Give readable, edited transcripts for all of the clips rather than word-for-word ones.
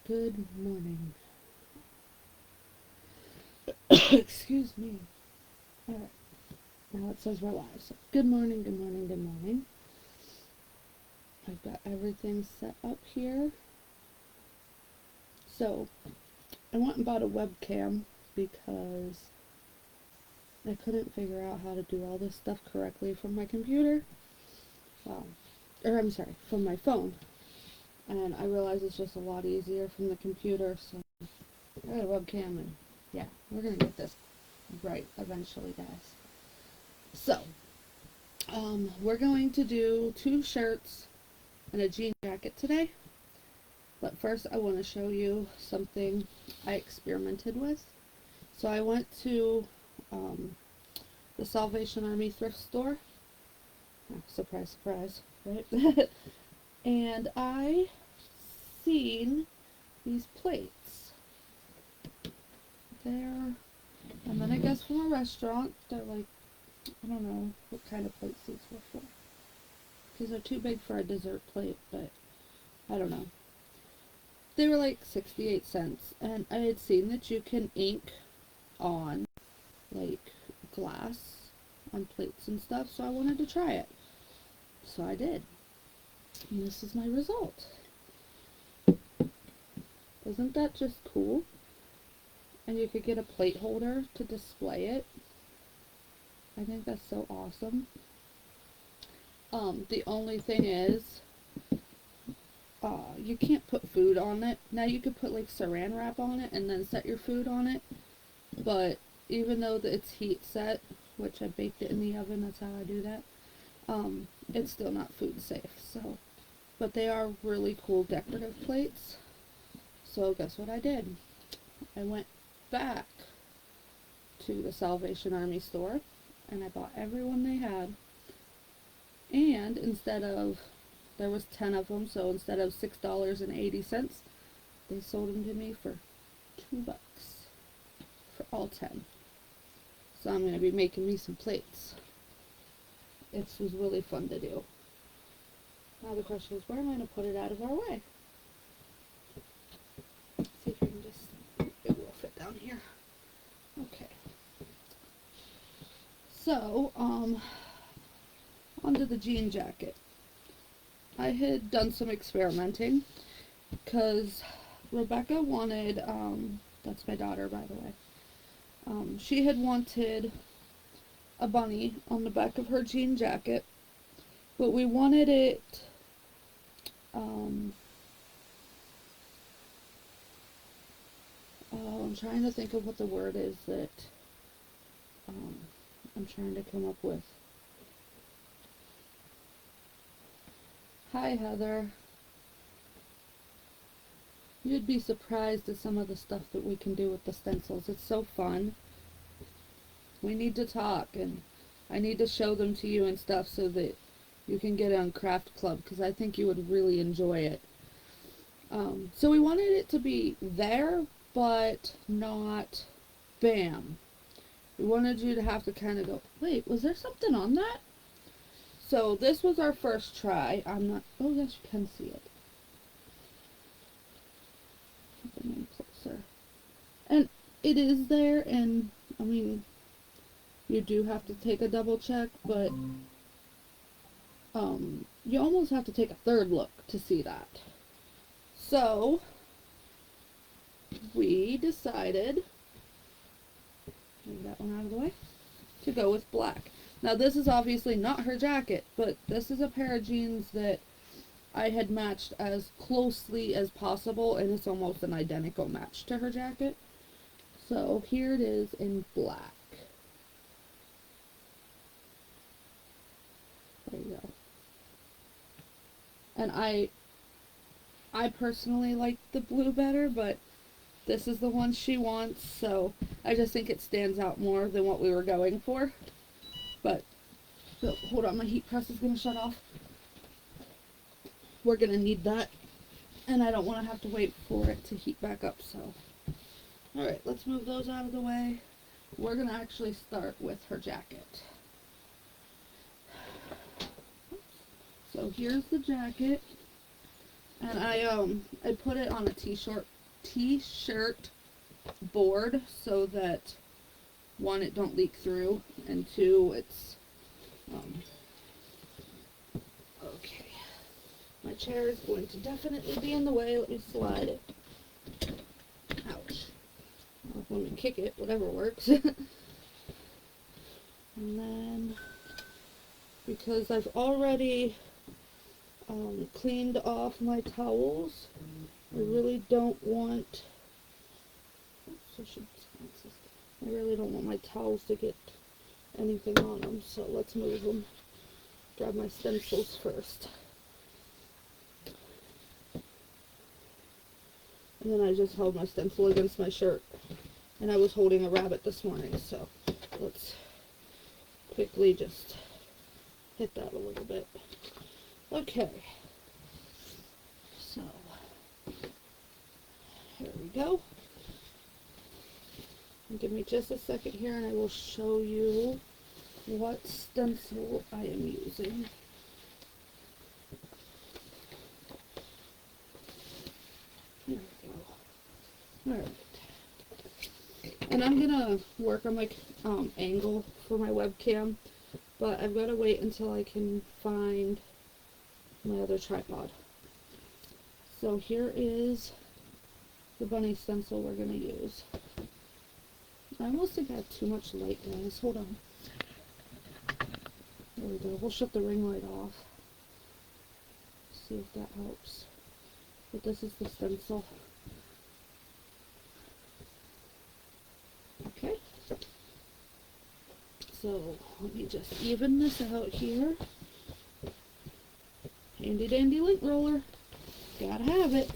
Good morning. Excuse me. Alright, now it says we're live. So, good morning, good morning, good morning. I've got everything set up here. So, I went and bought a webcam because I couldn't figure out how to do all this stuff correctly from my computer. From my phone. And I realized it's just a lot easier from the computer, so I got a webcam and yeah, we're gonna get this right eventually, guys. So, we're going to do 2 shirts and a jean jacket today. But first I want to show you something I experimented with. So I went to the Salvation Army thrift store. Oh, surprise, surprise, right? And I seen these plates. And then I guess from a restaurant, they're like, I don't know what kind of plates these were for. Because they're too big for a dessert plate, but I don't know. They were like 68 cents, and I had seen that you can ink on like glass on plates and stuff, so I wanted to try it. So I did. And this is my result. Isn't that just cool? And you could get a plate holder to display it. I think that's so awesome. The only thing is, you can't put food on it. Now you could put like saran wrap on it and then set your food on it. But even though it's heat set, which I baked it in the oven, that's how I do that, it's still not food safe. So, but they are really cool decorative plates. So guess what I did? I went back to the Salvation Army store and I bought every one they had. And there was 10 of them, so instead of $6.80, they sold them to me for $2 for all 10. So I'm going to be making me some plates. It was really fun to do. Now the question is, where am I going to put it out of our way? Let's see if we can it will fit down here. Okay. So, onto the jean jacket. I had done some experimenting because Rebecca wanted, that's my daughter, by the way, she had wanted a bunny on the back of her jean jacket, but we wanted it, I'm trying to think of what the word is that, I'm trying to come up with. Hi, Heather. You'd be surprised at some of the stuff that we can do with the stencils. It's so fun. We need to talk, and I need to show them to you and stuff so that you can get on Craft Club, because I think you would really enjoy it. So we wanted it to be there, but not bam. We wanted you to have to kind of go, wait, was there something on that? So this was our first try. Oh yes, you can see it. Put them in closer. And it is there, and I mean, you do have to take a double check, but you almost have to take a third look to see that. So we decided, move that one out of the way, to go with black. Now this is obviously not her jacket, but this is a pair of jeans that I had matched as closely as possible, and it's almost an identical match to her jacket. So here it is in black. There you go. And I personally like the blue better, but this is the one she wants, so I just think it stands out more than what we were going for. But, hold on, my heat press is going to shut off. We're going to need that, and I don't want to have to wait for it to heat back up, so. Alright, let's move those out of the way. We're going to actually start with her jacket. So here's the jacket, And I put it on a t-shirt board so that one, it don't leak through, and two, it's okay. My chair is going to definitely be in the way. Let me slide it. Ouch. Well, when we kick it, whatever works. And then, because I've already cleaned off my towels, I really don't want, I really don't want my towels to get anything on them, so let's move them. Grab my stencils first. And then I just held my stencil against my shirt. And I was holding a rabbit this morning, so let's quickly just hit that a little bit. Okay. So, here we go. And give me just a second here and I will show you what stencil I am using. There we go. Alright. And I'm gonna work on my angle for my webcam, but I've got to wait until I can find my other tripod. So here is the bunny stencil we're gonna use. I almost think I have too much light, guys. Hold on. There we go. We'll shut the ring light off. See if that helps. But this is the stencil. Okay. So let me just even this out here. Handy dandy lint roller. Gotta have it.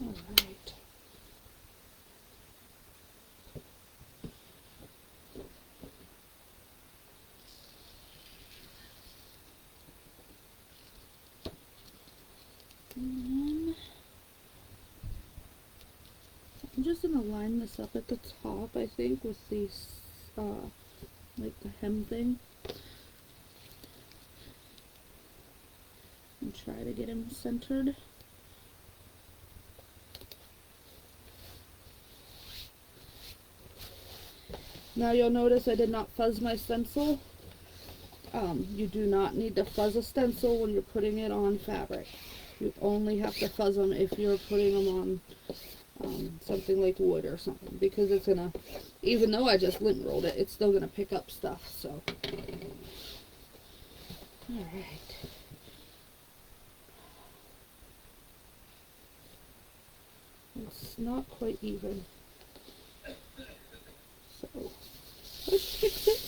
Alright. And I'm just gonna line this up at the top, I think, with these, like the hem thing. And try to get him centered. Now you'll notice I did not fuzz my stencil. You do not need to fuzz a stencil when you're putting it on fabric. You only have to fuzz them if you're putting them on something like wood or something, because it's gonna, even though I just lint rolled it, it's still gonna pick up stuff. So, all right. It's not quite even. So let's fix it.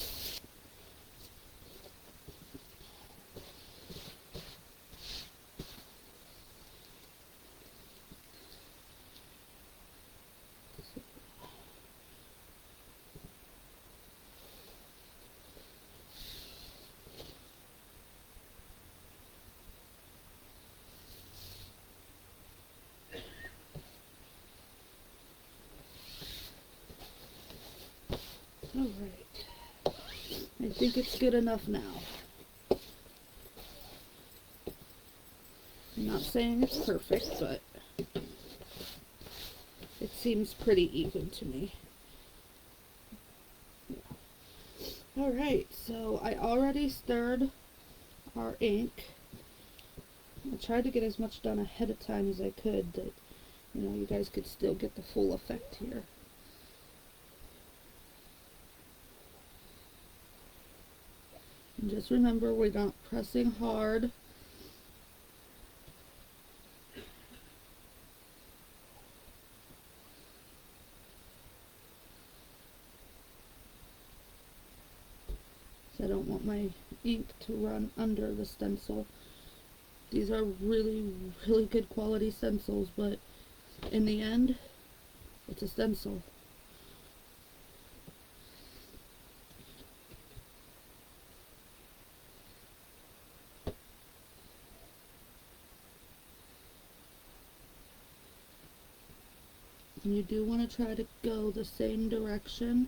Alright, I think it's good enough now. I'm not saying it's perfect, but it seems pretty even to me. Yeah. Alright, so I already stirred our ink. I tried to get as much done ahead of time as I could, that, you know, you guys could still get the full effect here. And just remember, we're not pressing hard. So I don't want my ink to run under the stencil. These are really, really good quality stencils, but in the end, it's a stencil. And you do want to try to go the same direction.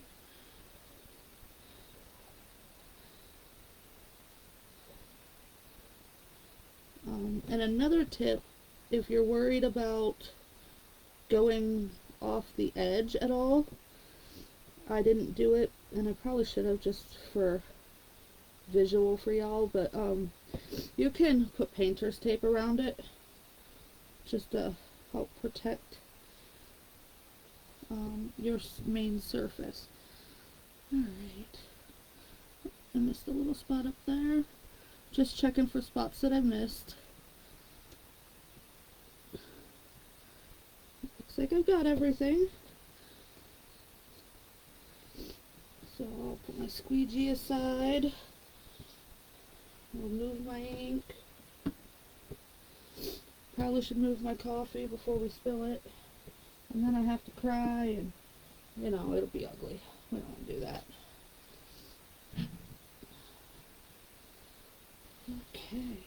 And another tip, if you're worried about going off the edge at all, I didn't do it, and I probably should have just for visual for y'all, but you can put painter's tape around it just to help protect your main surface. Alright, I missed a little spot up there. Just checking for spots that I missed. Looks like I've got everything. So I'll put my squeegee aside. I'll move my ink. Probably should move my coffee before we spill it. And then I have to cry and, you know, it'll be ugly. We don't want to do that. Okay.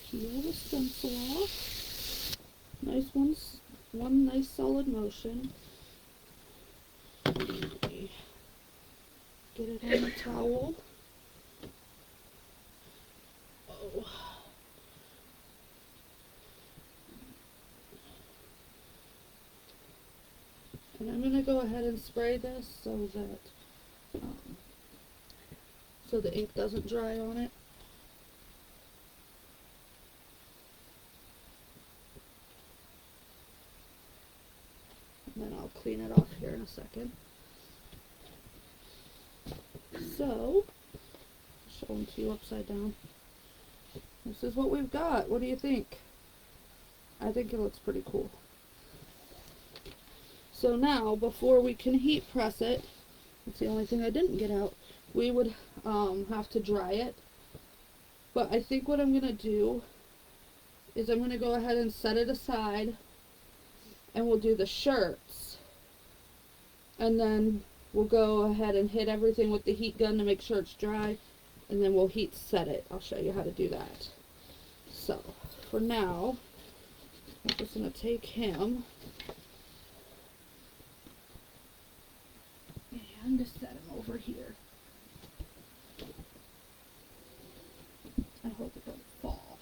Peel the stencil off. Nice ones. One nice solid motion. Okay. Get it on the towel. Oh. And I'm going to go ahead and spray this so that so the ink doesn't dry on it. And then I'll clean it off here in a second. So, showing to you upside down. This is what we've got. What do you think? I think it looks pretty cool. So now, before we can heat press it, that's the only thing I didn't get out, we would have to dry it. But I think what I'm going to do is I'm going to go ahead and set it aside, and we'll do the shirts. And then we'll go ahead and hit everything with the heat gun to make sure it's dry, and then we'll heat set it. I'll show you how to do that. So, for now, I'm just going to take him and just set him over here. I hope it doesn't fall.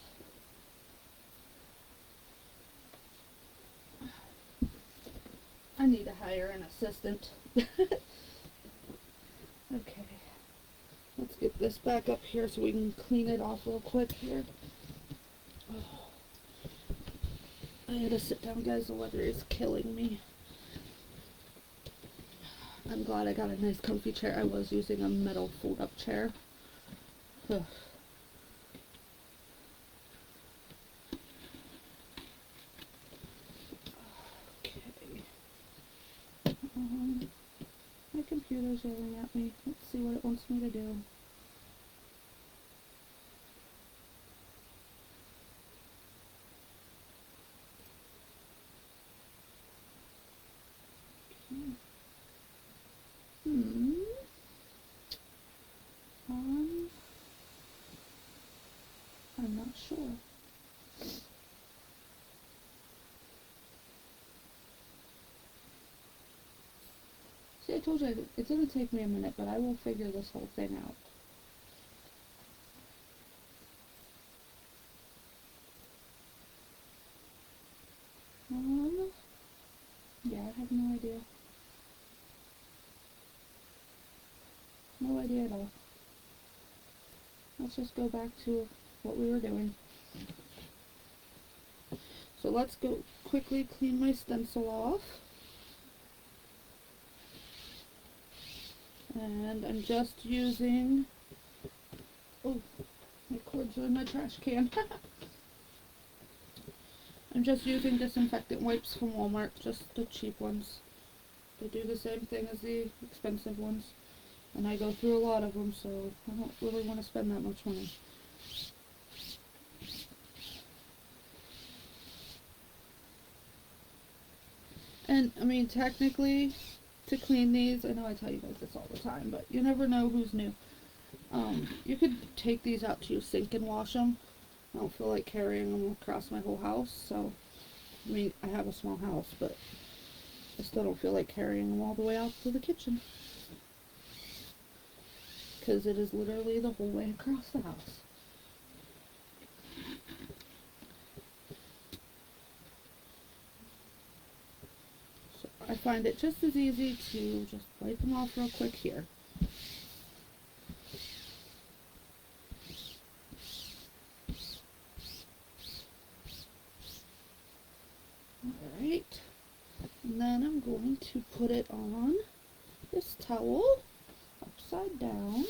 I need to hire an assistant. Okay. Let's get this back up here so we can clean it off real quick here. Oh. I had to sit down, guys. The weather is killing me. I'm glad I got a nice comfy chair. I was using a metal fold-up chair. Ugh. My computer's yelling at me. Let's see what it wants me to do. Okay. I'm not sure. See, I told you it's going to take me a minute, but I will figure this whole thing out. Yeah, I have no idea. No idea at all. Let's just go back to what we were doing. So let's go quickly clean my stencil off. And I'm just using, oh, my cords are in my trash can. I'm just using disinfectant wipes from Walmart, just the cheap ones. They do the same thing as the expensive ones. And I go through a lot of them, so I don't really want to spend that much money. And, I mean, technically, to clean these, I know I tell you guys this all the time, but you never know who's new. You could take these out to your sink and wash them. I don't feel like carrying them across my whole house, so, I mean, I have a small house, but I still don't feel like carrying them all the way out to the kitchen. because it is literally the whole way across the house. So I find it just as easy to just wipe them off real quick here. Alright, and then I'm going to put it on this towel upside down.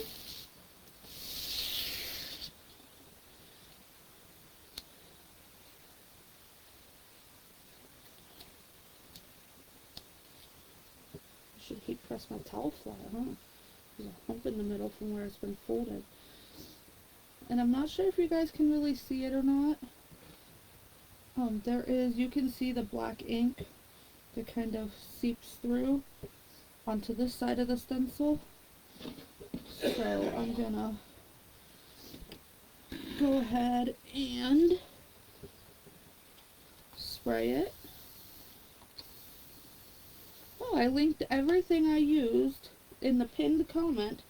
I should heat press my towel flat, huh? There's a hump in the middle from where it's been folded. And I'm not sure if you guys can really see it or not. There is, you can see the black ink that kind of seeps through onto this side of the stencil. So I'm gonna go ahead and spray it. Oh, I linked everything I used in the pinned comment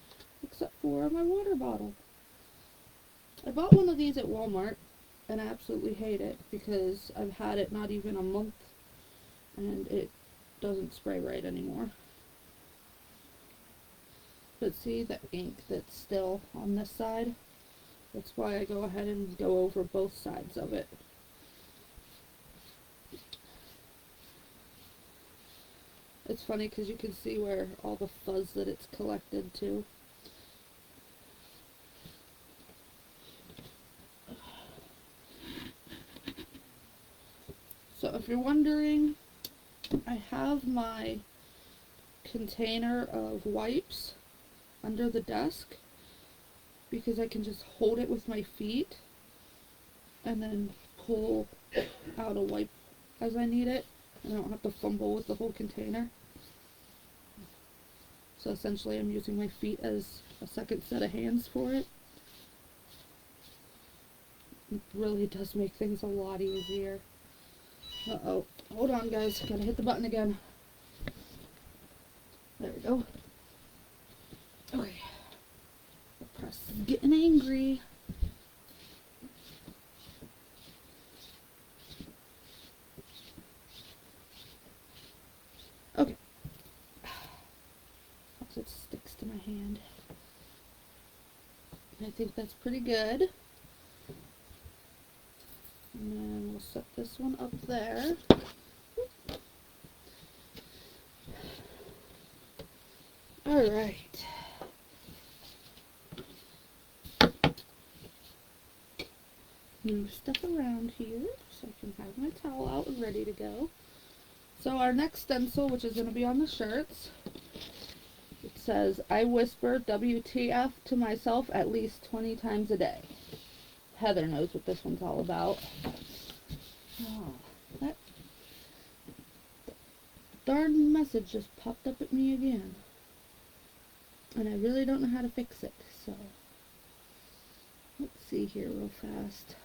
except for my water bottle. I bought one of these at Walmart and I absolutely hate it because I've had it not even a month and it doesn't spray right anymore. But see the ink that's still on this side? That's why I go ahead and go over both sides of it. It's funny because you can see where all the fuzz that it's collected to. So if you're wondering, I have my container of wipes under the desk because I can just hold it with my feet and then pull out a wipe as I need it, and I don't have to fumble with the whole container. So essentially I'm using my feet as a second set of hands for it. It really does make things a lot easier. Uh-oh. Hold on, guys. Gotta hit the button again. There we go. Okay. The press is getting angry. Okay. It sticks to my hand. I think that's pretty good. And then we'll set this one up there. Alright. Move stuff around here so I can have my towel out and ready to go. So our next stencil, which is going to be on the shirts, it says, I whisper WTF to myself at least 20 times a day. Heather knows what this one's all about. Oh, that darn message just popped up at me again. And I really don't know how to fix it, so let's see here real fast.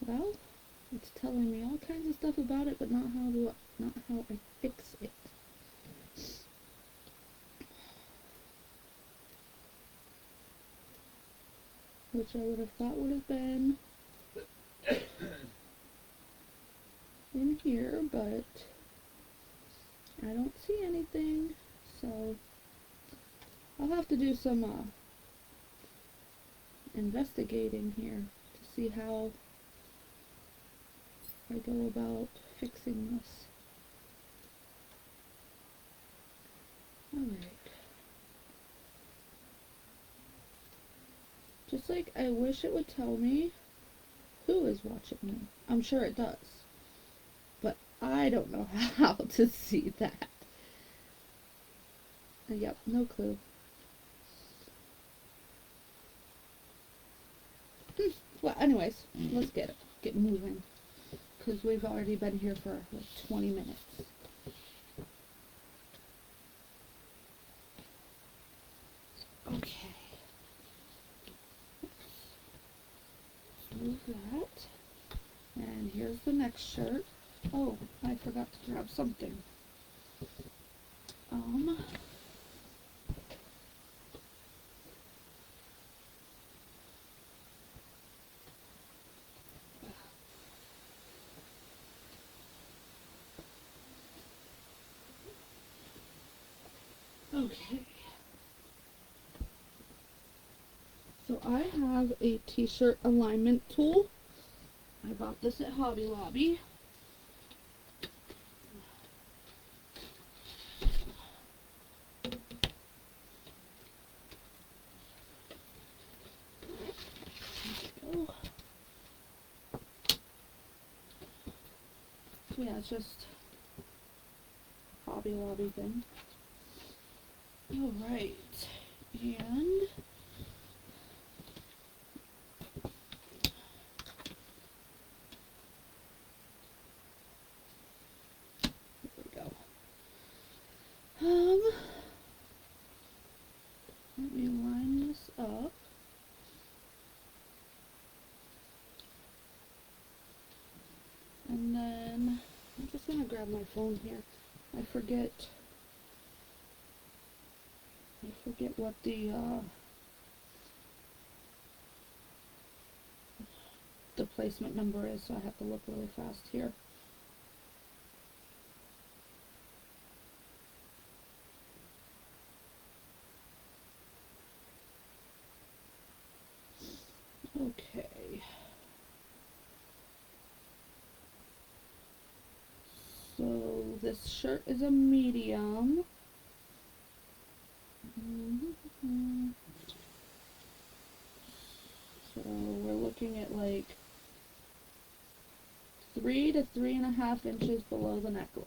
Well, it's telling me all kinds of stuff about it, but not how I fix it. Which I would have thought would have been in here, but I don't see anything, so I'll have to do some investigating here to see how I go about fixing this. Alright. Just like I wish it would tell me who is watching me. I'm sure it does. But I don't know how to see that. Yep, no clue. Well, anyways, let's get moving. Because we've already been here for like 20 minutes. Okay. Let's move that. And here's the next shirt. Oh, I forgot to grab something. Okay. So I have a t-shirt alignment tool. I bought this at Hobby Lobby. So yeah, it's just Hobby Lobby thing. Alright, and there we go. Let me line this up. And then I'm just gonna grab my phone here. I forget what the placement number is, so I have to look really fast here. Okay. So this shirt is a medium. So we're looking at like 3 to 3.5 inches below the neckline.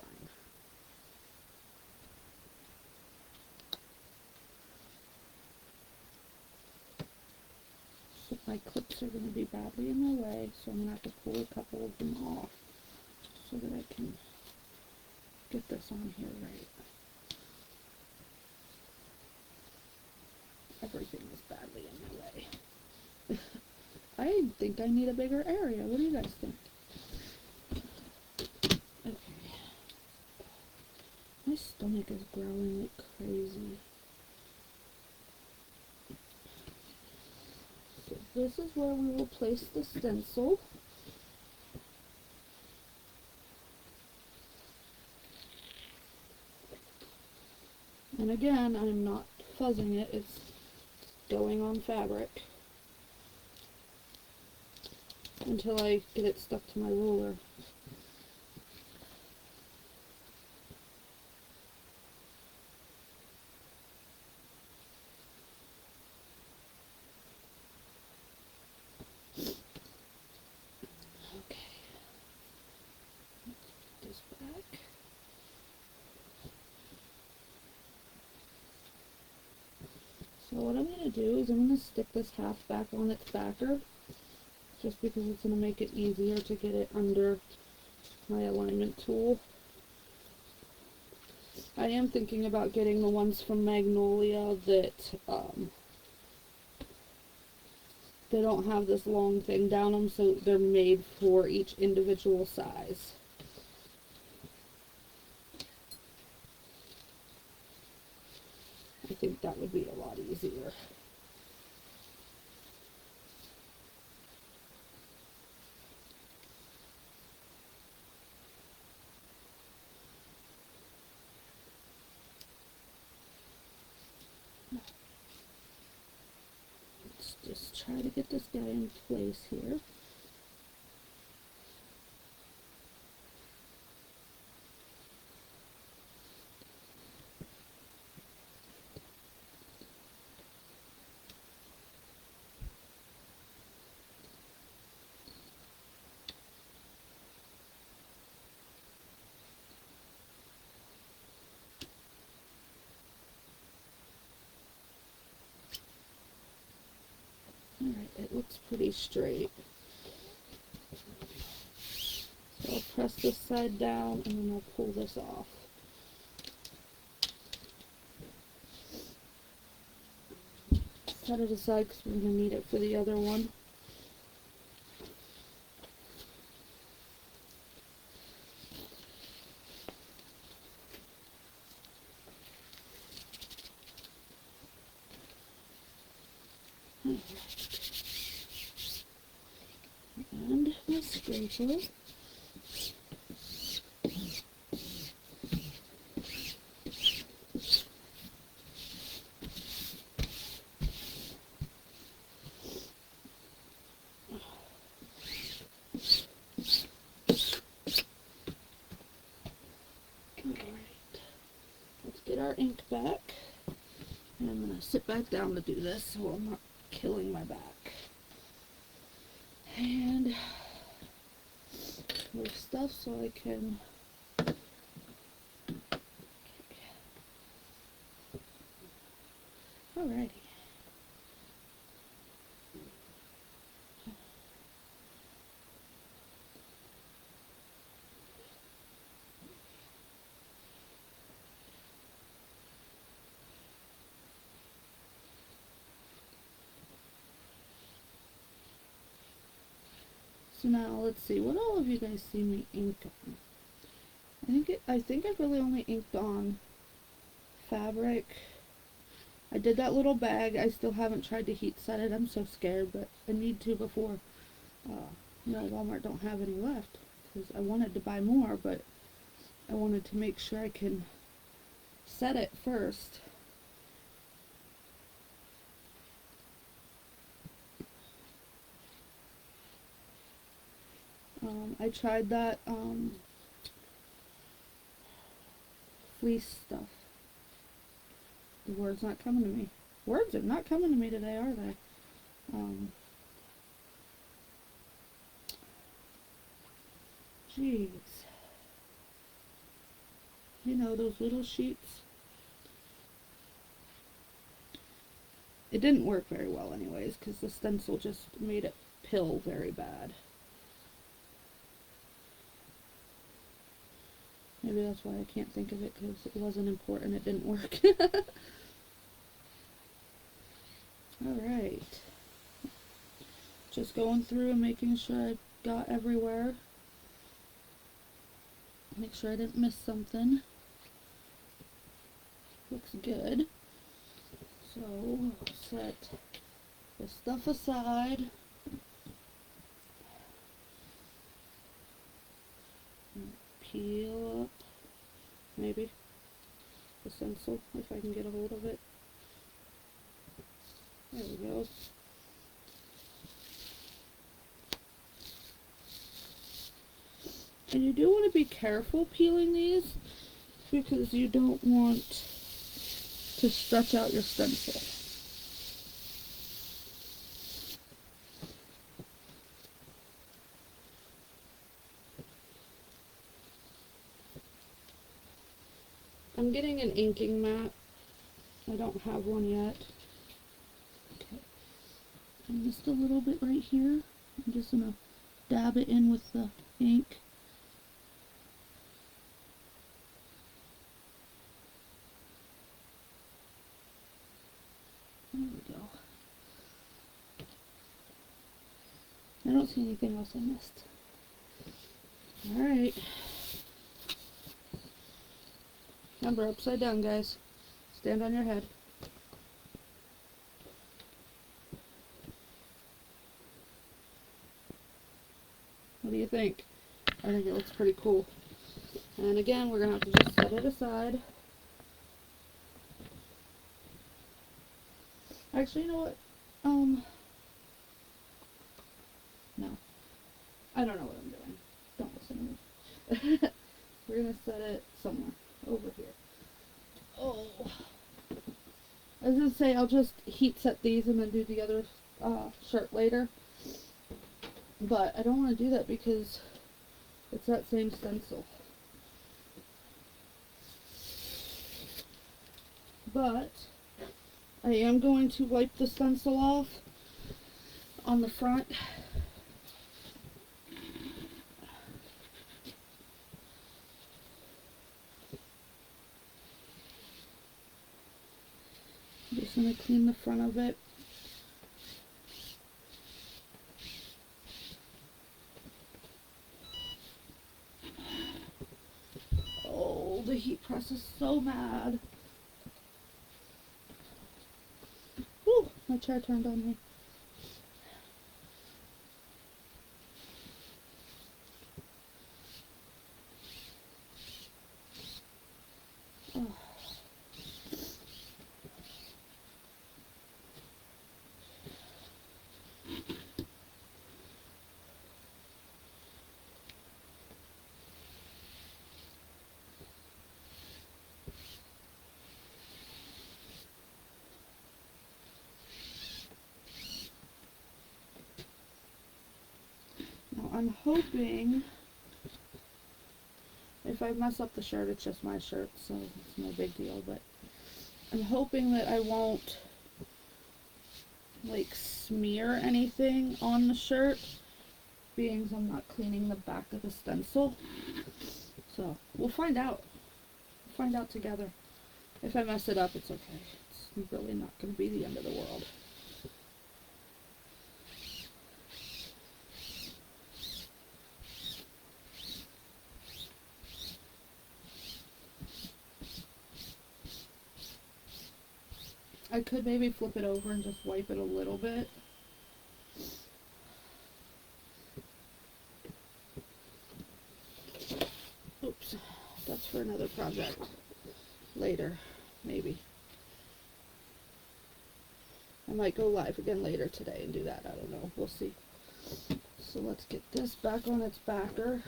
So my clips are going to be badly in the way, so I'm going to have to pull a couple of them off so that I can get this on here right. Everything is badly in my way. I think I need a bigger area. What do you guys think? Okay. My stomach is growling like crazy. So this is where we will place the stencil. And again, I'm not fuzzing it, it's going on fabric until I get it stuck to my ruler. Okay. Put this back. So what I'm going to do is I'm going to stick this half back on its backer, just because it's going to make it easier to get it under my alignment tool. I am thinking about getting the ones from Magnolia that they don't have this long thing down them, so they're made for each individual size. I think that would be a lot easier. Let's just try to get this guy in place here. Alright, it looks pretty straight. So I'll press this side down and then I'll pull this off. set it aside because we're going to need it for the other one. And my scraper. Our ink back, and I'm going to sit back down to do this so I'm not killing my back. And move stuff so I can alrighty. So now let's see what all of you guys see me ink on. I think I've really only inked on fabric. I did that little bag. I still haven't tried to heat set it. I'm so scared, but I need to before Walmart don't have any left, because I wanted to buy more, but I wanted to make sure I can set it first. I tried that fleece stuff. The word's not coming to me. Words are not coming to me today, are they? Jeez. You know, those little sheets. It didn't work very well anyways, because the stencil just made it pill very bad. Maybe that's why I can't think of it, because it wasn't important, it didn't work. Alright. Just going through and making sure I got everywhere. Make sure I didn't miss something. Looks good. So, we'll set the stuff aside. Peel up, maybe, the stencil, if I can get a hold of it. There we go. And you do want to be careful peeling these, because you don't want to stretch out your stencil. I'm getting an inking mat. I don't have one yet. Okay. I missed a little bit right here. I'm just going to dab it in with the ink. There we go. I don't see anything else I missed. Alright. Remember, upside down, guys. Stand on your head. What do you think? I think it looks pretty cool. And again, we're going to have to just set it aside. Actually, you know what? No. I don't know what I'm doing. Don't listen to me. We're going to set it somewhere over here. Oh. I was going to say, I'll just heat set these and then do the other shirt later. But I don't want to do that because it's that same stencil. But I am going to wipe the stencil off on the front. I'm just going to clean the front of it. the heat press is so mad. Whew, my chair turned on me. Oh. Now I'm hoping, if I mess up the shirt, it's just my shirt, so it's no big deal, but I'm hoping that I won't like smear anything on the shirt, being I'm not cleaning the back of the stencil. So we'll find out. We'll find out together. If I mess it up, it's okay. It's really not going to be the end of the world. I could maybe flip it over and just wipe it a little bit. Oops, that's for another project. Later, maybe. I might go live again later today and do that. I don't know. We'll see. So let's get this back on its backer.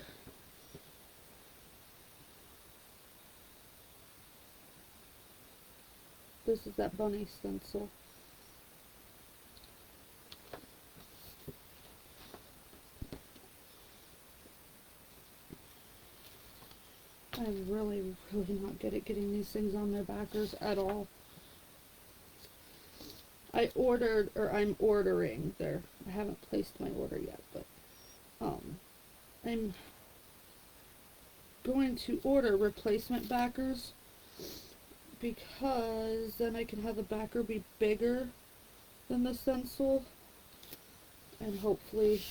This is that bunny stencil. I'm really not good at getting these things on their backers at all. I ordered, or I'm ordering there. I haven't placed my order yet, but I'm going to order replacement backers, because then I can have the backer be bigger than the stencil, and hopefully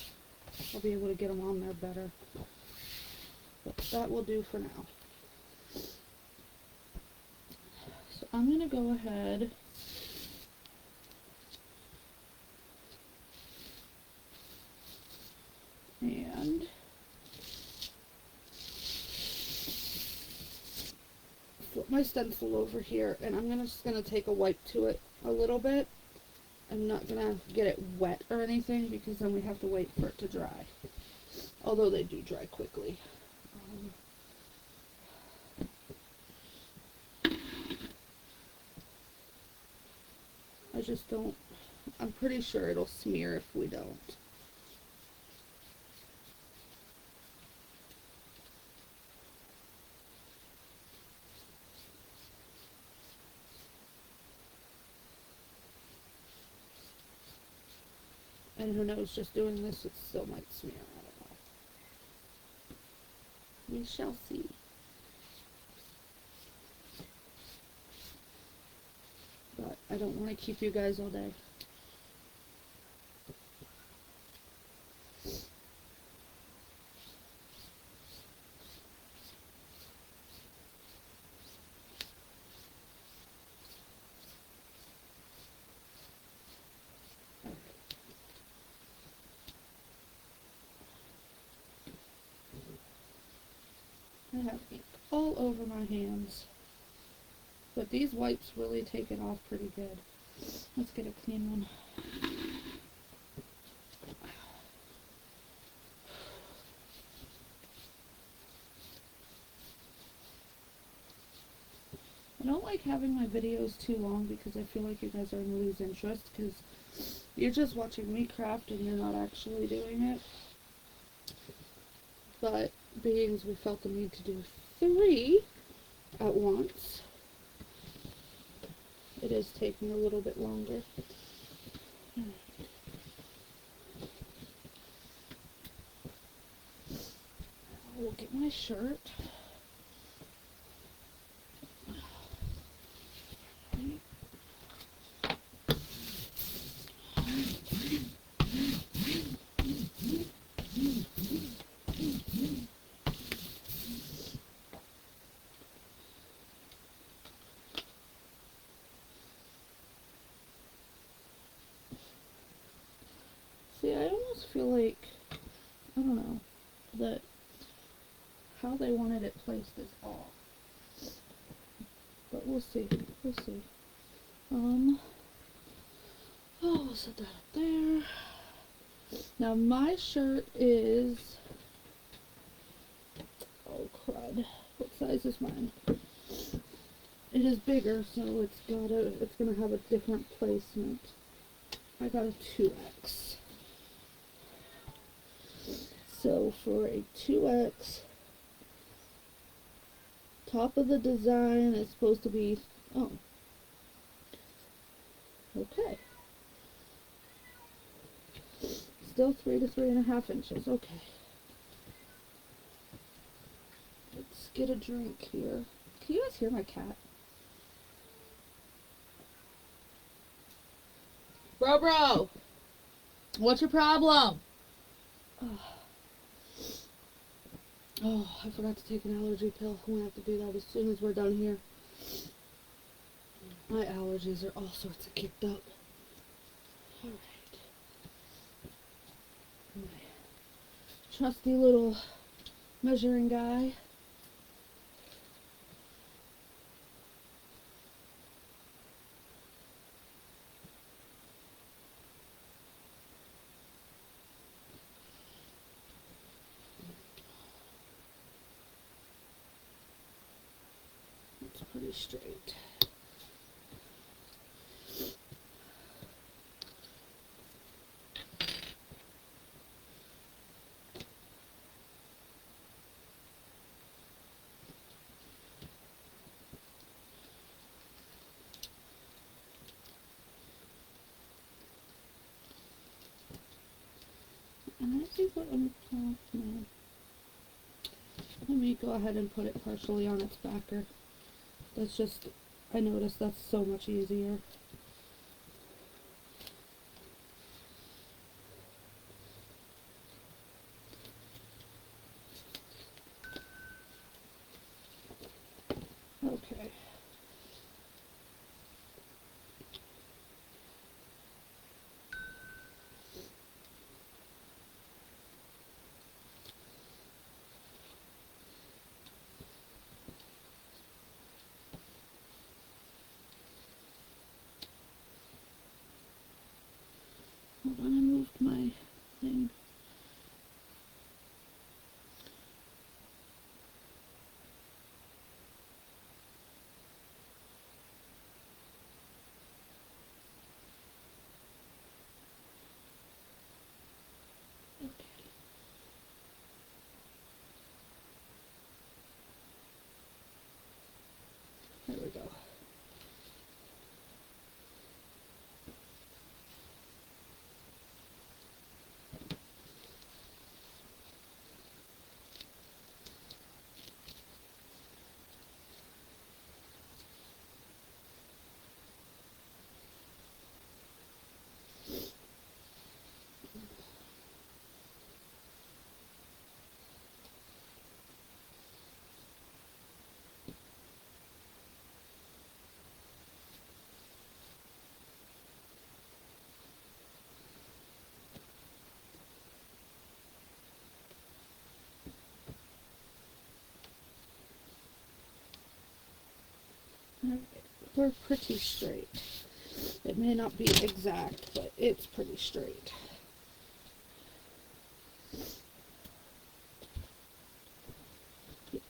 I'll be able to get them on there better. But that will do for now. So I'm going to go ahead and flip my stencil over here, and I'm just going to take a wipe to it a little bit. I'm not going to get it wet or anything, because then we have to wait for it to dry. Although they do dry quickly. I just don't, I'm pretty sure it'll smear if we don't. And who knows, just doing this, it still might smear. I don't know. We shall see. But I don't want to keep you guys all day. I have ink all over my hands. But these wipes really take it off pretty good. Let's get a clean one. I don't like having my videos too long, because I feel like you guys are going to lose interest, because you're just watching me craft and you're not actually doing it. But being we felt the need to do 3 at once, it is taking a little bit longer. I will get my shirt. See, I almost feel like, I don't know, that how they wanted it placed is off. But we'll see. We'll see. Oh, we'll set that up there. Now my shirt is, oh crud, what size is mine? It is bigger, so it's gonna have a different placement. I got a 2X. So for a 2X, top of the design is supposed to be, oh, okay. Still 3 to 3.5 inches, okay. Let's get a drink here. Can you guys hear my cat? Bro, what's your problem? Oh, I forgot to take an allergy pill. I'm gonna have to do that as soon as we're done here. My allergies are all sorts of kicked up. Alright. My trusty little measuring guy. It's pretty straight. And I think what I'm, oh, no. Let me go ahead and put it partially on its backer. That's just, I noticed that's so much easier. Okay. Hold on, I moved my thing. Okay. There we go. We're pretty straight. It may not be exact, but it's pretty straight.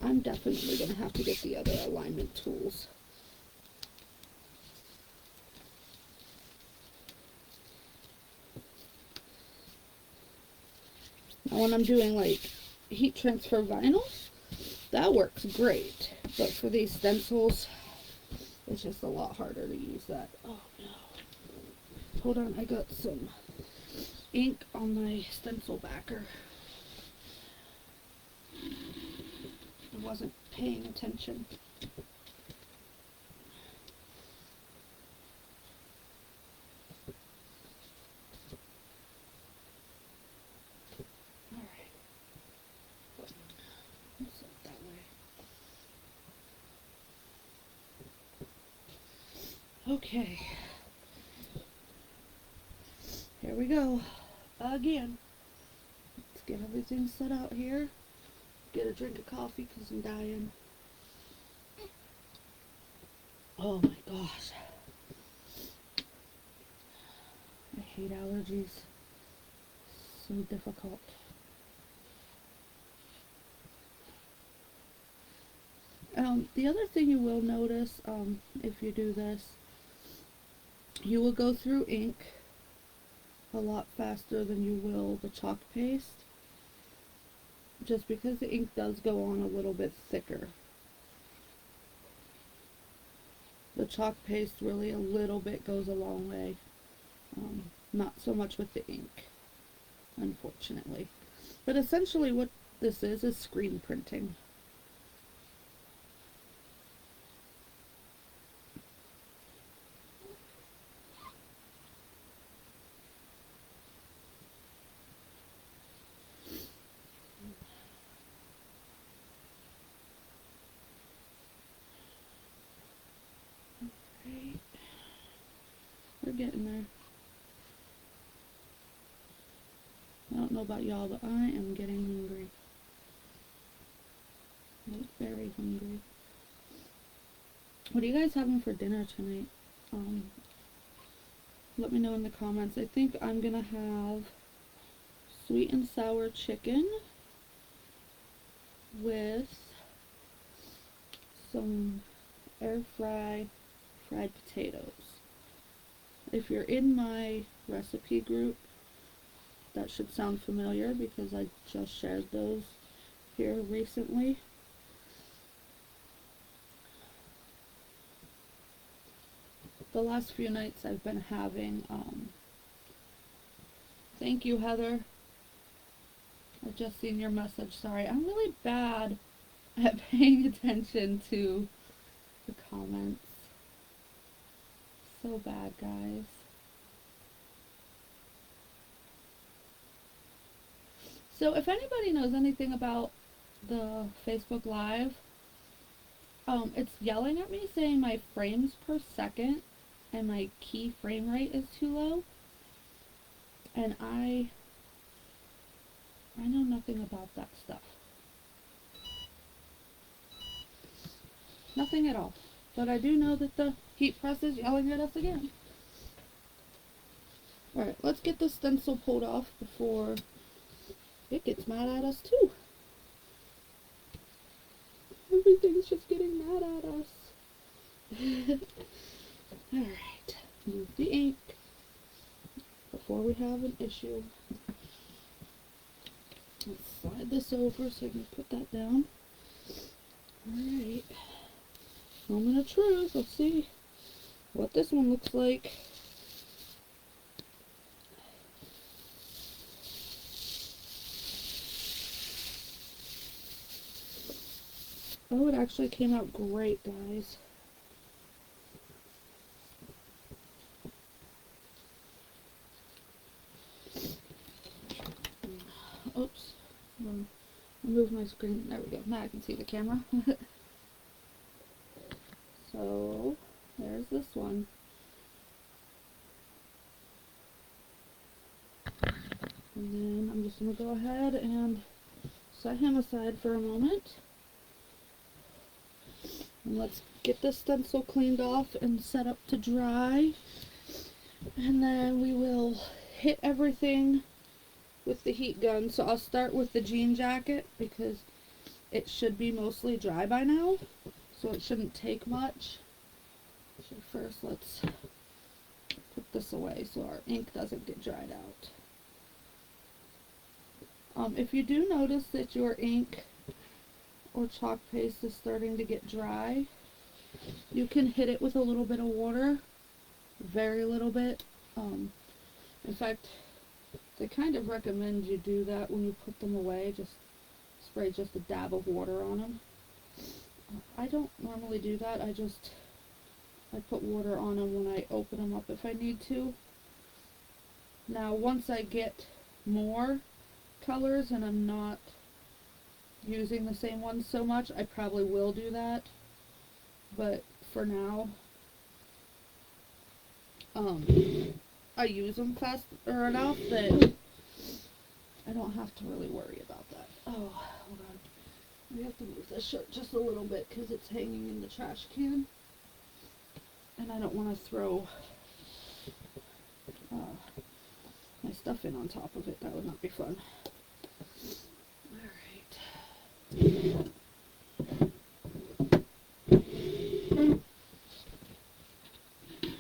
I'm definitely going to have to get the other alignment tools. Now when I'm doing like heat transfer vinyl, that works great. But for these stencils, it's just a lot harder to use that. Oh no. Hold on, I got some ink on my stencil backer. I wasn't paying attention. Alright. Let's set it that way. Okay. Here we go. again. Let's get everything set out here. Get a drink of coffee because I'm dying. Oh my gosh. I hate allergies. So difficult. The other thing you will notice, if you do this, you will go through ink a lot faster than you will the chalk paste, just because the ink does go on a little bit thicker. The chalk paste really a little bit goes a long way. Not so much with the ink, unfortunately. But essentially what this is screen printing. Right. We're getting there. I don't know about y'all, but I am getting hungry. Like, very hungry. What are you guys having for dinner tonight? Let me know in the comments. I think I'm gonna have sweet and sour chicken with some air fried potatoes. If you're in my recipe group, that should sound familiar because I just shared those here recently. The last few nights I've been having, thank you, Heather. I've just seen your message. Sorry, I'm really bad at paying attention to the comments. So bad, guys. So if anybody knows anything about the Facebook Live, it's yelling at me saying my frames per second and my key frame rate is too low. And I know nothing about that stuff. Nothing at all. But I do know that the heat press is yelling at us again. Alright, let's get the stencil pulled off before it gets mad at us too. Everything's just getting mad at us. Alright, move the ink before we have an issue. Let's slide this over so I can put that down. Alright. Moment of truth. Let's see what this one looks like. Oh, it actually came out great, guys. Oops. Move my screen. There we go. Now I can see the camera. So, there's this one. And then I'm just going to go ahead and set him aside for a moment. And let's get this stencil cleaned off and set up to dry. And then we will hit everything with the heat gun. So I'll start with the jean jacket because it should be mostly dry by now. So it shouldn't take much. So first let's put this away so our ink doesn't get dried out. If you do notice that your ink or chalk paste is starting to get dry, you can hit it with a little bit of water, very little bit. In fact, they kind of recommend you do that when you put them away. Just spray just a dab of water on them. I don't normally do that. I put water on them when I open them up if I need to. Now, once I get more colors and I'm not using the same ones so much, I probably will do that. But for now, I use them fast or enough that I don't have to really worry about that. Oh, hold on. We have to move this shirt just a little bit because it's hanging in the trash can. And I don't want to throw my stuff in on top of it. That would not be fun. Alright.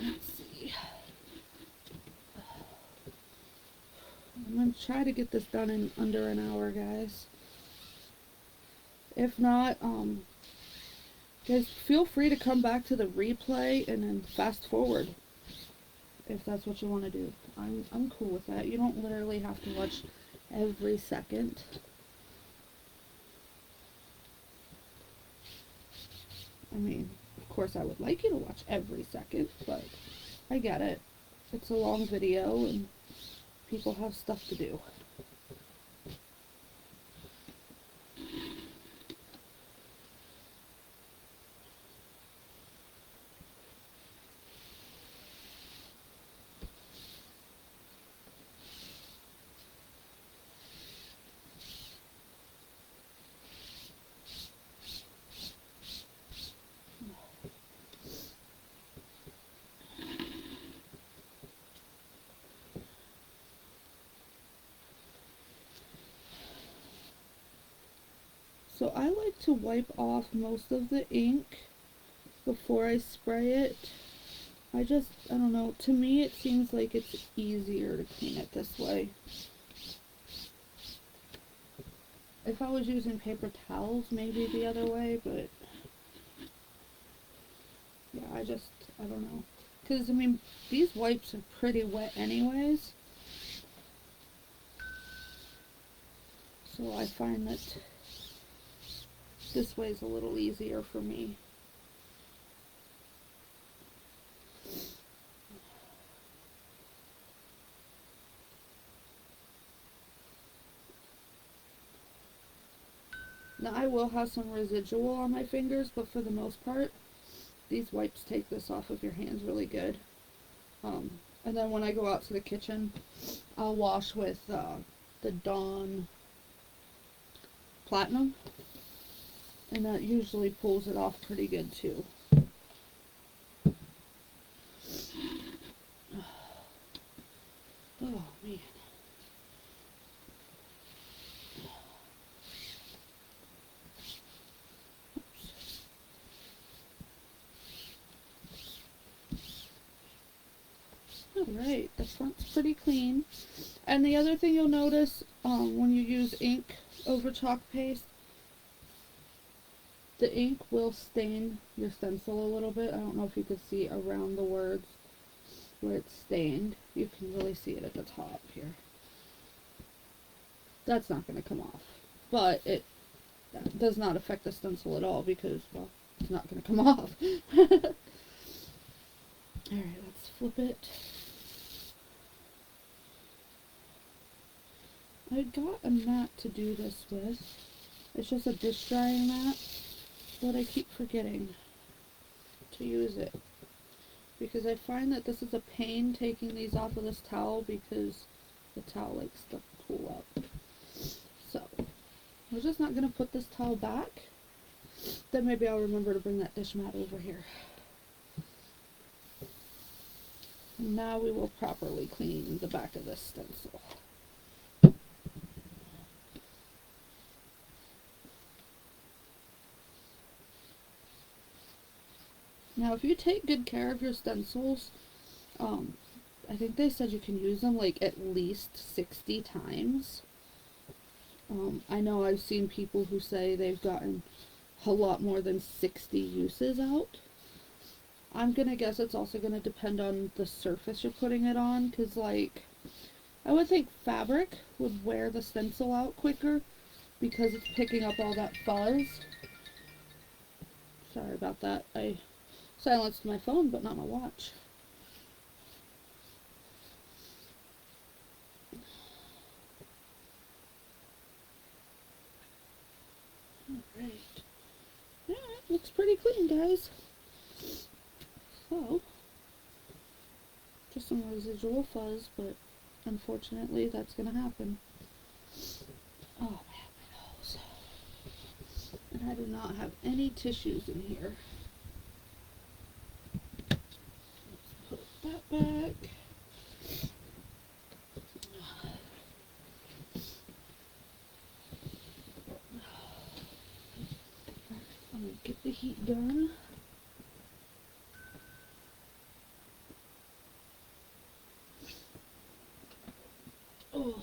Let's see. I'm going to try to get this done in under an hour, guys. If not, guys, feel free to come back to the replay and then fast forward if that's what you want to do. I'm cool with that. You don't literally have to watch every second. I mean, of course I would like you to watch every second, but I get it. It's a long video and people have stuff to do. So I like to wipe off most of the ink before I spray it. I don't know, to me it seems like it's easier to clean it this way. If I was using paper towels, maybe the other way, but yeah, I don't know. Because, I mean, these wipes are pretty wet anyways. So I find that this way is a little easier for me. Now I will have some residual on my fingers, but for the most part, these wipes take this off of your hands really good. And then when I go out to the kitchen, I'll wash with the Dawn Platinum, and that usually pulls it off pretty good too. Oh man. Alright, the front's pretty clean. And the other thing you'll notice when you use ink over chalk paste, the ink will stain your stencil a little bit. I don't know if you can see around the words where it's stained. You can really see it at the top here. That's not going to come off. But it does not affect the stencil at all because, well, it's not going to come off. Alright, let's flip it. I got a mat to do this with. It's just a dish drying mat, but I keep forgetting to use it. Because I find that this is a pain taking these off of this towel because the towel likes to pull up. So, we're just not going to put this towel back. Then maybe I'll remember to bring that dish mat over here. And now we will properly clean the back of this stencil. Now, if you take good care of your stencils, I think they said you can use them like at least 60 times. I know I've seen people who say they've gotten a lot more than 60 uses out. I'm gonna guess it's also gonna depend on the surface you're putting it on, because like, I would think fabric would wear the stencil out quicker because it's picking up all that fuzz. Sorry about that. I silenced my phone, but not my watch. Alright. Yeah, it looks pretty clean, guys. So, just some residual fuzz, but unfortunately that's going to happen. Oh man, my nose. And I do not have any tissues in here. Let's put that back. I'm gonna get the heat done. Oh.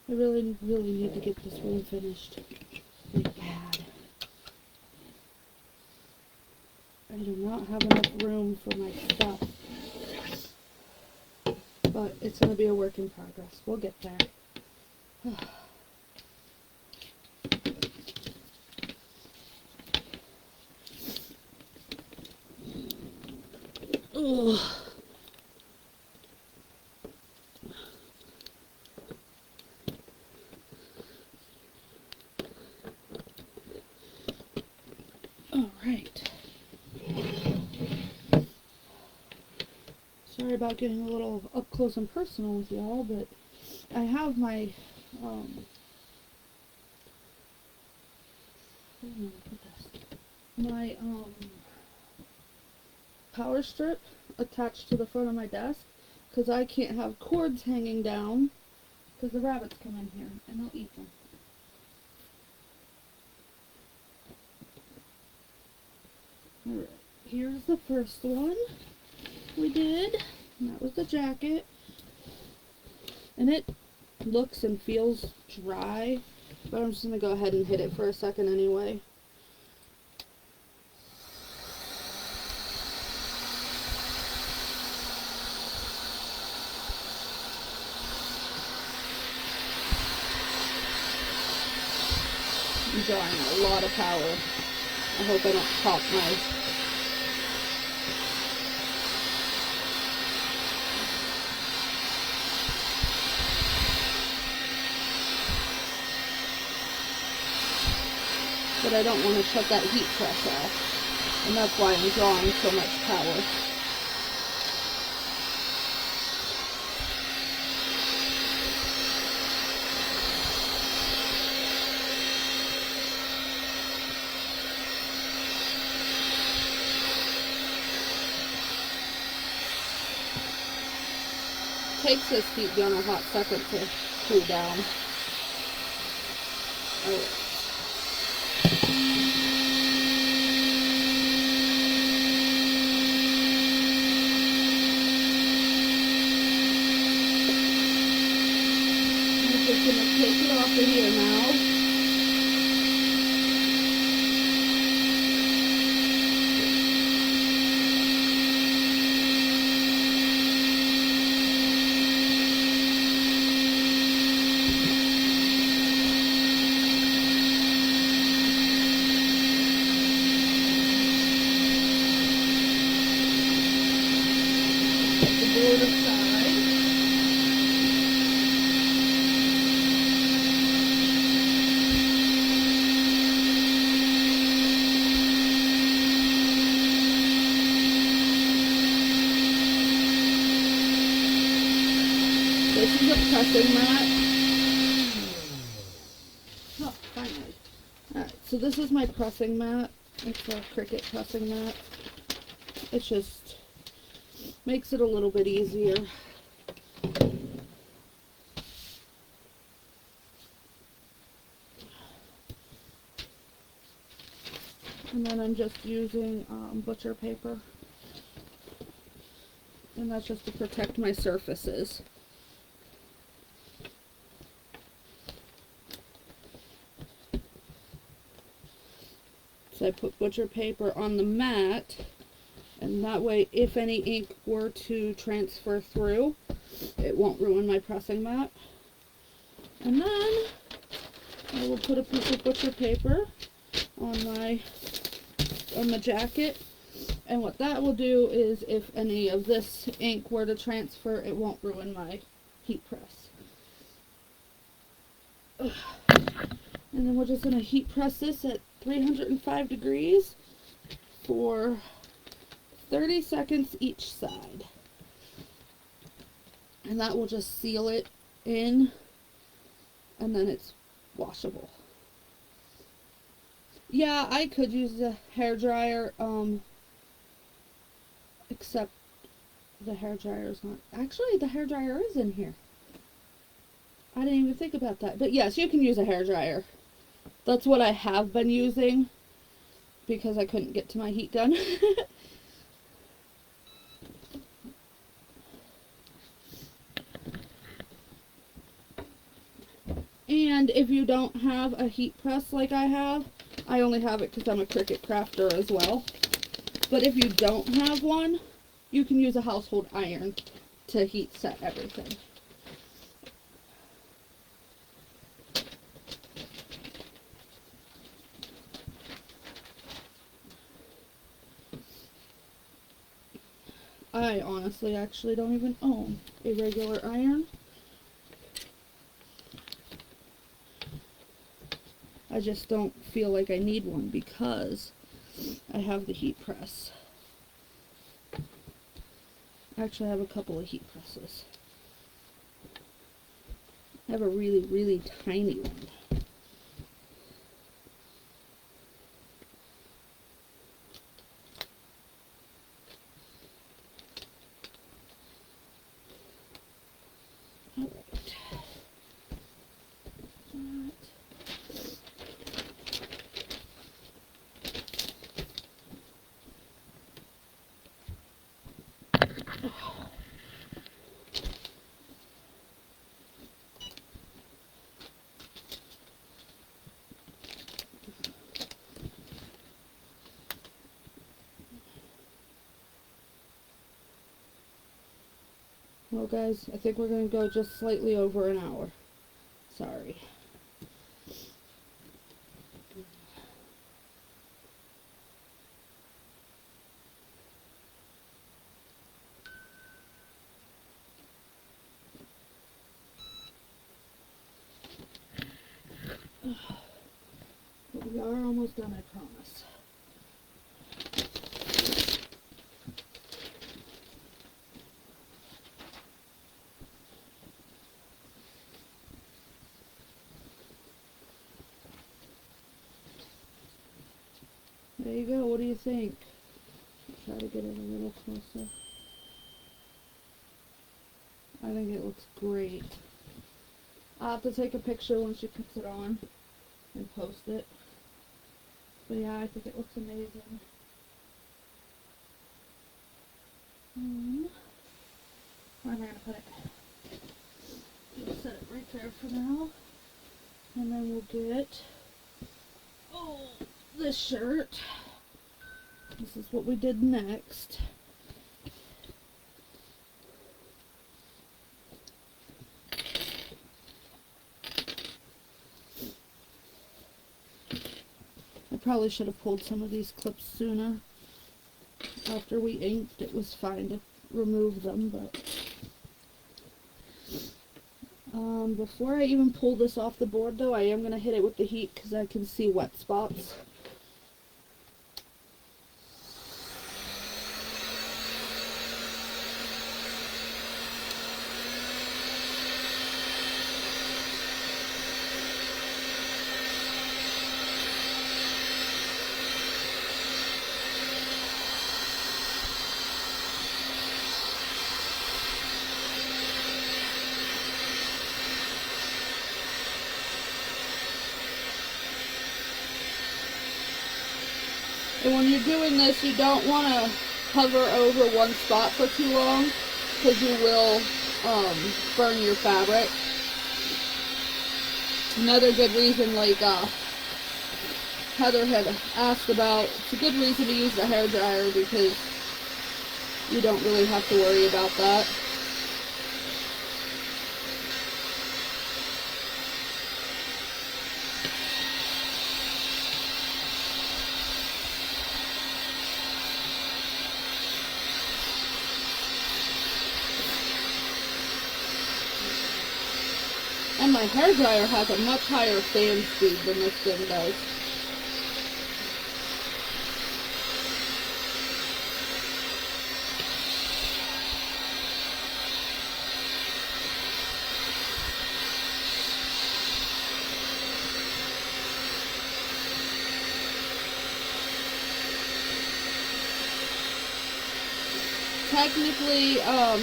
I really need to get this room finished. Like bad. I do not have enough room for my stuff. But it's going to be a work in progress. We'll get there. Ugh. All right. Sorry about getting a little up close and personal with y'all, but I have my power strip attached to the front of my desk because I can't have cords hanging down because the rabbits come in here and they'll eat them. Alright, here's the first one we did, and that was the jacket. And it looks and feels dry, but I'm just going to go ahead and hit it for a second anyway. I'm drawing a lot of power. I hope I don't pop my... But I don't want to shut that heat press off. And that's why I'm drawing so much power. Takes this heat gun a hot second to cool down. Alright. I'm just going to take it off of here now. This is a pressing mat. Oh, finally. Alright, so this is my pressing mat. It's a Cricut pressing mat. It just makes it a little bit easier. And then I'm just using butcher paper. And that's just to protect my surfaces. So I put butcher paper on the mat, and that way if any ink were to transfer through, it won't ruin my pressing mat. And then I will put a piece of butcher paper on the jacket, And what that will do is if any of this ink were to transfer, it won't ruin my heat press. Ugh. And then we're just going to heat press this at 305 degrees for 30 seconds each side. And that will just seal it in, and then it's washable. Yeah, I could use the hairdryer, except the hairdryer is not. Actually, the hairdryer is in here. I didn't even think about that. But yes, you can use a hairdryer. That's what I have been using because I couldn't get to my heat gun. And if you don't have a heat press like I have, I only have it because I'm a Cricut crafter as well. But if you don't have one, you can use a household iron to heat set everything. I honestly actually don't even own a regular iron. I just don't feel like I need one because I have the heat press. Actually, I have a couple of heat presses. I have a really, really tiny one. Well, guys, I think we're going to go just slightly over an hour. Sorry. But we are almost done, I promise. There you go. What do you think? Try to get it a little closer. I think it looks great. I'll have to take a picture when she puts it on and post it. But yeah, I think it looks amazing. Where am I going to put it? We'll set it right there for now. And then we'll get this shirt. This is what we did next. I probably should have pulled some of these clips sooner. After we inked, it was fine to remove them, but before I even pull this off the board though, I am going to hit it with the heat because I can see wet spots. And when you're doing this, you don't want to hover over one spot for too long because you will burn your fabric. Another good reason, like Heather had asked about, it's a good reason to use the hairdryer because you don't really have to worry about that. found my hairdryer has a much higher fan speed than this thing does. Technically,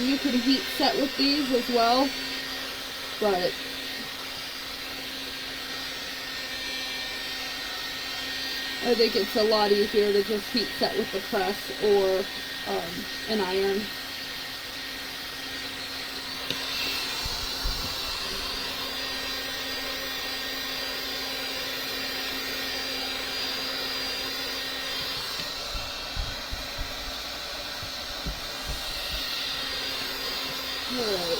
you can heat set with these as well, but I think it's a lot easier to just heat set with the press or an iron. Alright.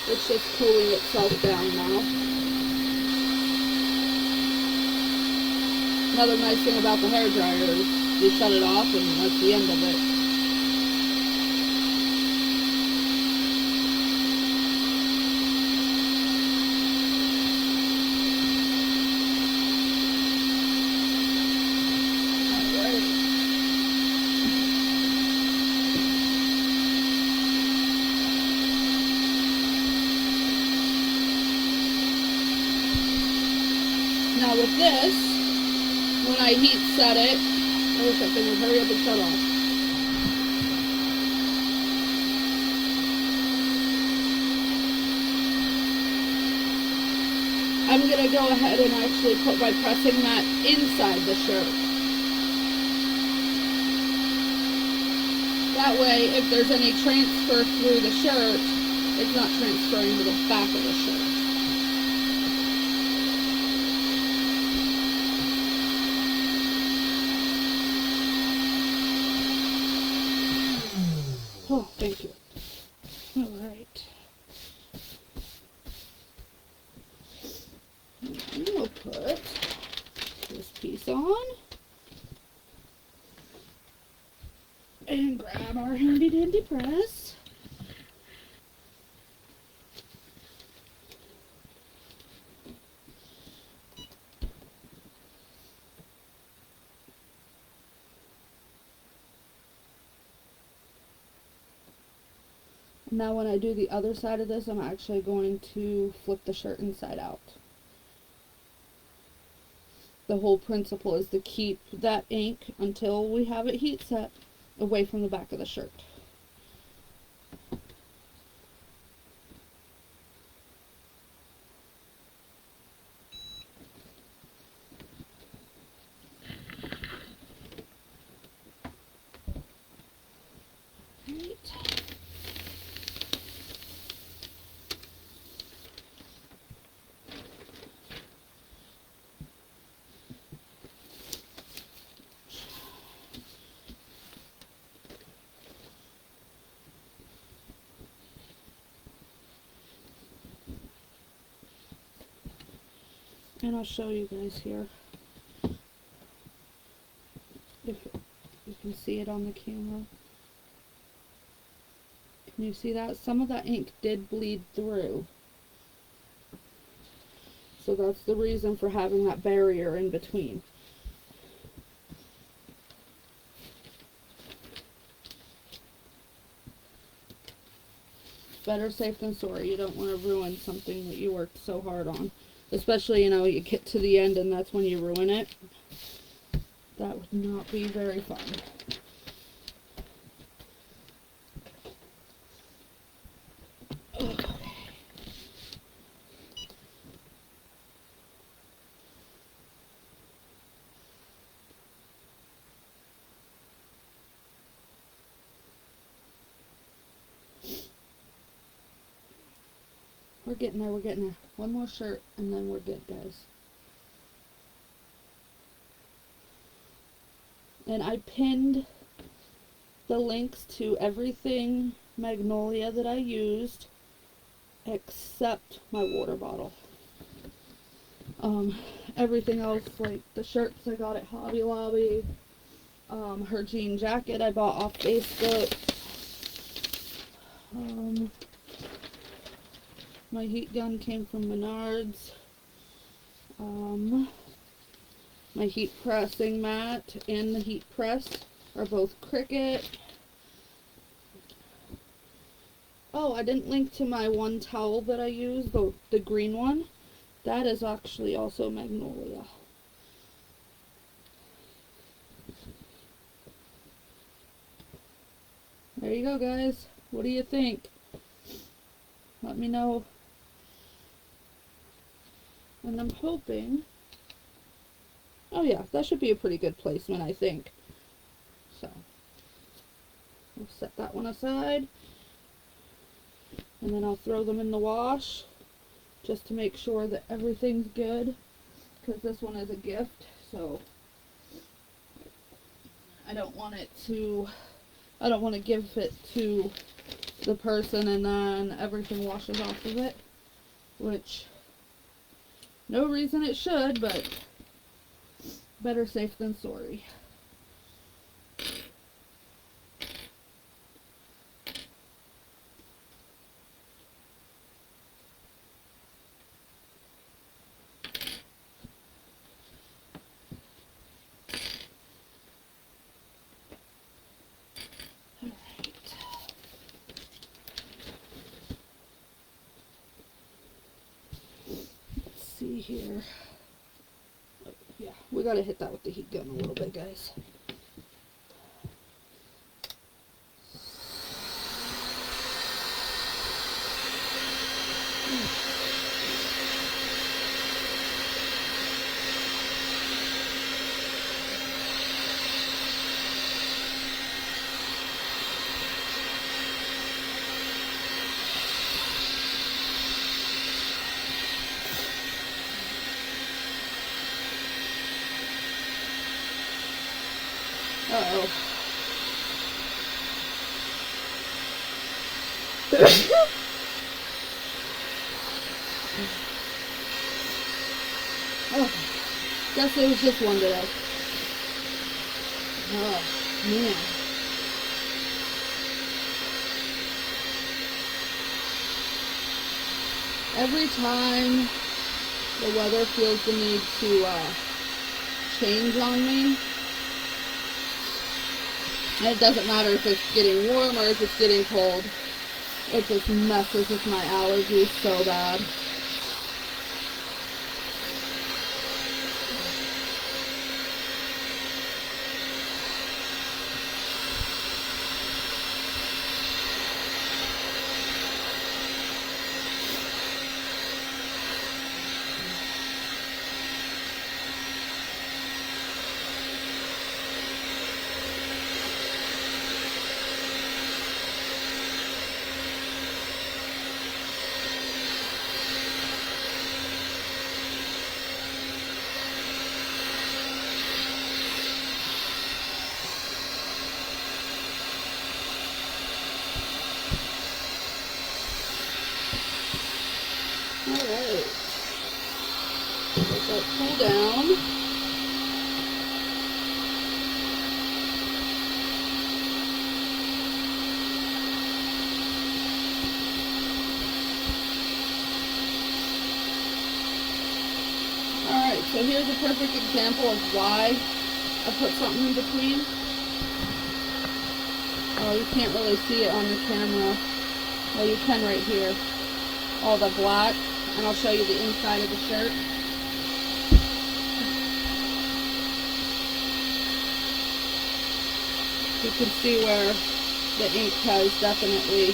It's just cooling itself down now. Another nice thing about the hairdryer is you shut it off and that's the end of it. Now with this, when I heat set it, I wish that thing would hurry up and shut off. I'm going to go ahead and actually put my pressing mat inside the shirt. That way, if there's any transfer through the shirt, it's not transferring to the back of the shirt. Oh, thank you. Alright. We'll put this piece on. And grab our handy dandy press. Now when I do the other side of this, I'm actually going to flip the shirt inside out. The whole principle is to keep that ink until we have it heat set away from the back of the shirt. And I'll show you guys here if you can see it on the camera. Can you see that? Some of that ink did bleed through. So that's the reason for having that barrier in between. Better safe than sorry. You don't want to ruin something that you worked so hard on. Especially, you know, you get to the end and that's when you ruin it. That would not be very fun. Okay. We're getting there, we're getting there. One more shirt and then we're good, guys. And I pinned the links to everything Magnolia that I used except my water bottle. Everything else, like the shirts I got at Hobby Lobby, her jean jacket I bought off Facebook. My heat gun came from Menards. My heat pressing mat and the heat press are both Cricut. Oh, I didn't link to my one towel that I use, the green one. That is actually also Magnolia. There you go, guys. What do you think? Let me know. And I'm hoping... Oh yeah, that should be a pretty good placement, I think. So, we'll set that one aside. And then I'll throw them in the wash, just to make sure that everything's good. Because this one is a gift, so... I don't want to give it to the person and then everything washes off of it. Which, no reason it should, but... better safe than sorry. Alright. Let's see here. Yeah, we gotta hit that with the heat gun a little bit, guys. Uh-oh. Oh, guess it was just one today. Oh, man. Every time the weather feels the need to change on me, and it doesn't matter if it's getting warm or if it's getting cold, it just messes with my allergies so bad. Alright. Let that cool down. Alright, so here's a perfect example of why I put something in between. Oh, you can't really see it on the camera. Well, you can right here. All the black. And I'll show you the inside of the shirt. You can see where the ink has definitely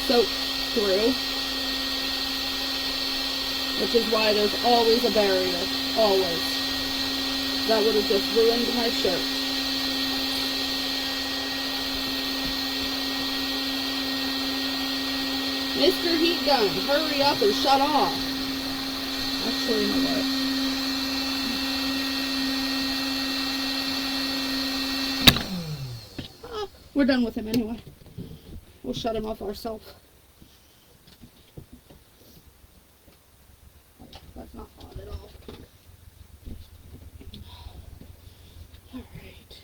soaked through, which is why there's always a barrier, always. That would have just ruined my shirt. Mr. Heat Gun, hurry up and shut off. Actually, you know what? Ah, we're done with him anyway. We'll shut him off ourselves. That's not hot at all. Alright.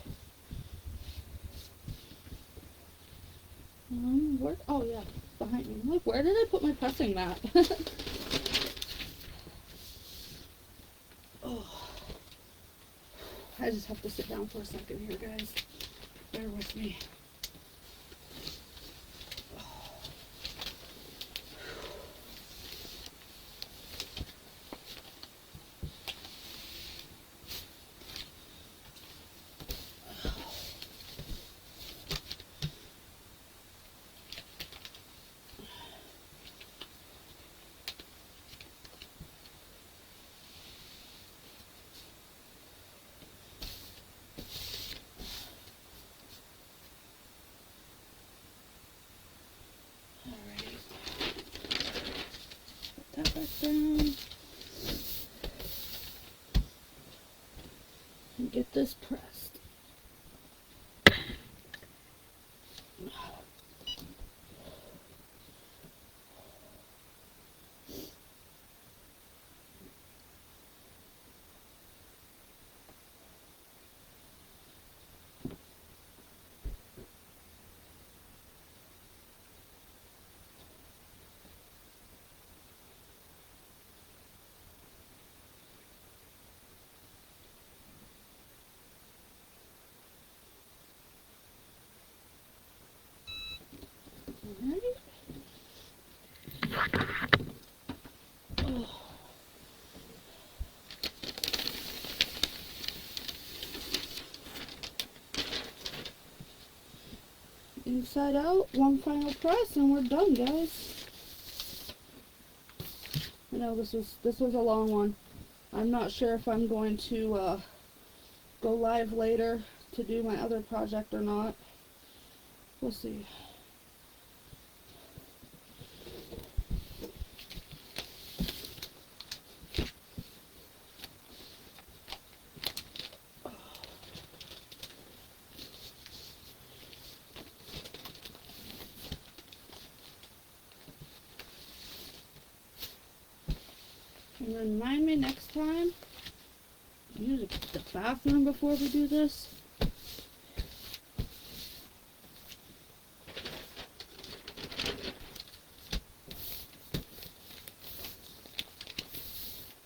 Where did I put my pressing mat? Oh, I just have to sit down for a second here, guys. Bear with me. Put that back down. And get this pressed. Alright. Oh. Inside out, one final press and we're done, guys. I know this was a long one. I'm not sure if I'm going to go live later to do my other project or not. We'll see. And remind me next time, use the bathroom before we do this.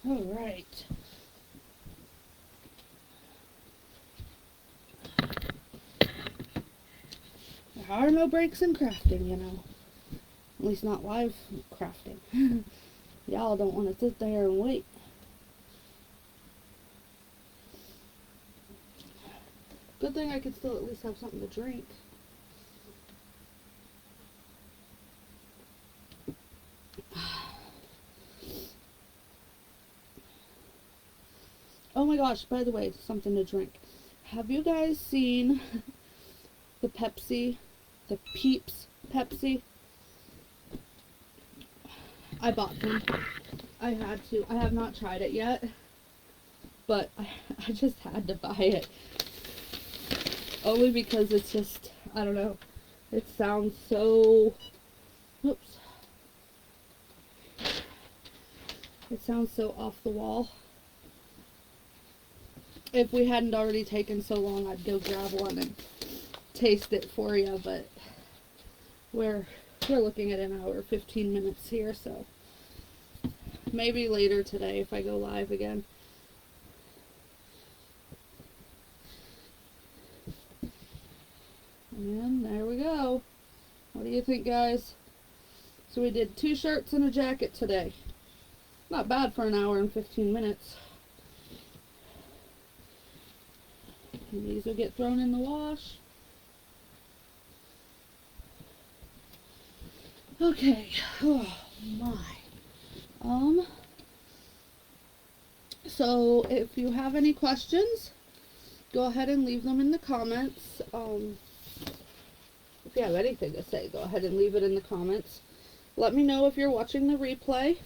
Alright. There are no breaks in crafting, you know. At least not live crafting. Y'all don't want to sit there and wait. Good thing I could still at least have something to drink. Oh my gosh, by the way, something to drink. Have you guys seen the Pepsi, the Peeps Pepsi? I bought them. I had to. I have not tried it yet, but I just had to buy it. Only because it's just, I don't know, it sounds so, oops. It sounds so off the wall. If we hadn't already taken so long, I'd go grab one and taste it for you, but we're looking at an hour, 15 minutes here, so maybe later today if I go live again. And there we go. What do you think, guys? So we did 2 shirts and a jacket today. Not bad for an hour and 15 minutes. And these will get thrown in the wash. Okay. Oh my. So if you have any questions, go ahead and leave them in the comments. If you have anything to say, go ahead and leave it in the comments. Let me know if you're watching the replay.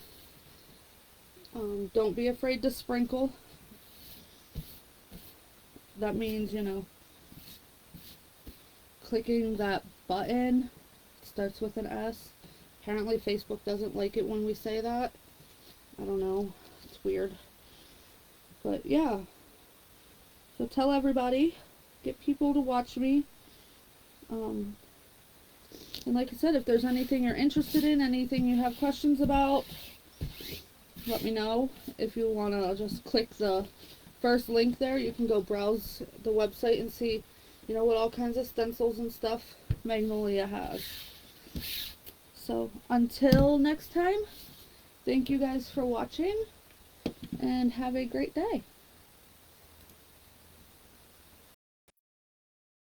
Don't be afraid to sprinkle. That means, you know, clicking that button. It starts with an S. Apparently Facebook doesn't like it when we say that. I don't know. It's weird. But yeah. So tell everybody. Get people to watch me. And And like I said, if there's anything you're interested in, anything you have questions about, let me know. If you want to just click the first link there, you can go browse the website and see, you know, what all kinds of stencils and stuff Magnolia has. So until next time, thank you guys for watching and have a great day.